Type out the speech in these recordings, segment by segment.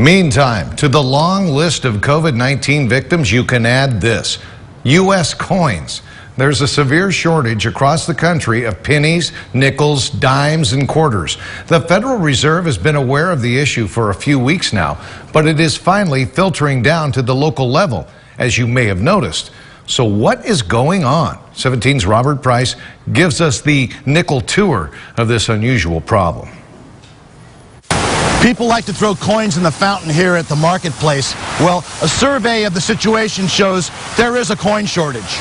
Meantime, to the long list of COVID-19 victims, you can add this: U.S. coins. There's a severe shortage across the country of pennies, nickels, dimes, and quarters. The Federal Reserve has been aware of the issue for a few weeks now, but it is finally filtering down to the local level, as you may have noticed. So what is going on? 17's Robert Price gives us the nickel tour of this unusual problem. People like to throw coins in the fountain here at the marketplace. Well, a survey of the situation shows there is a coin shortage.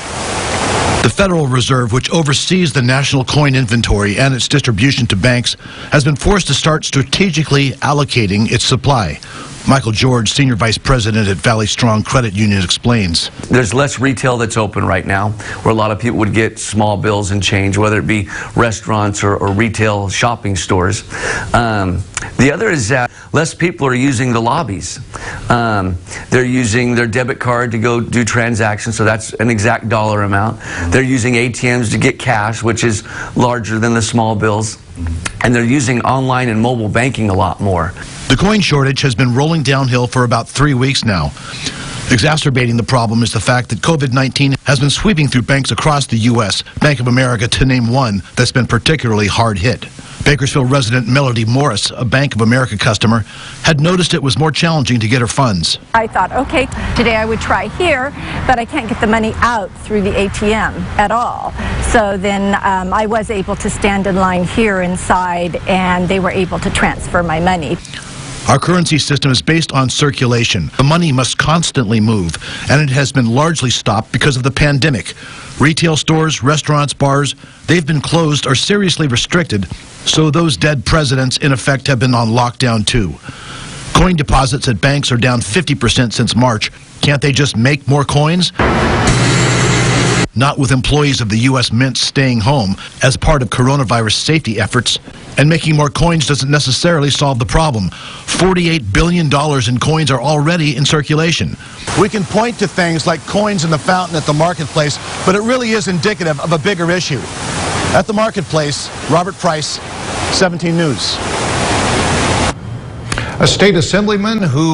The Federal Reserve, which oversees the national coin inventory and its distribution to banks, has been forced to start strategically allocating its supply. Michael George, Senior Vice President at Valley Strong Credit Union, explains. There's less retail that's open right now, where a lot of people would get small bills and change, whether it be restaurants or retail shopping stores. The other is that less people are using the lobbies. They're using their debit card to go do transactions, so that's an exact dollar amount. They're using ATMs to get cash, which is larger than the small bills. And they're using online and mobile banking a lot more. The coin shortage has been rolling downhill for about 3 weeks now. Exacerbating the problem is the fact that COVID-19 has been sweeping through banks across the U.S., Bank of America to name one that's been particularly hard hit. Bakersfield resident Melody Morris, a Bank of America customer, had noticed it was more challenging to get her funds. I thought, okay, today I would try here, but I can't get the money out through the ATM at all. So then I was able to stand in line here inside, and they were able to transfer my money. Our currency system is based on circulation. The money must constantly move, and it has been largely stopped because of the pandemic. Retail stores, restaurants, bars, they've been closed or seriously restricted, so those dead presidents, in effect, have been on lockdown too. Coin deposits at banks are down 50% since March. Can't they just make more coins? Not with employees of the U.S. Mint staying home as part of coronavirus safety efforts. And making more coins doesn't necessarily solve the problem. $48 billion in coins are already in circulation. We can point to things like coins in the fountain at the marketplace, but it really is indicative of a bigger issue. At the marketplace, Robert Price, 17 News. A state assemblyman who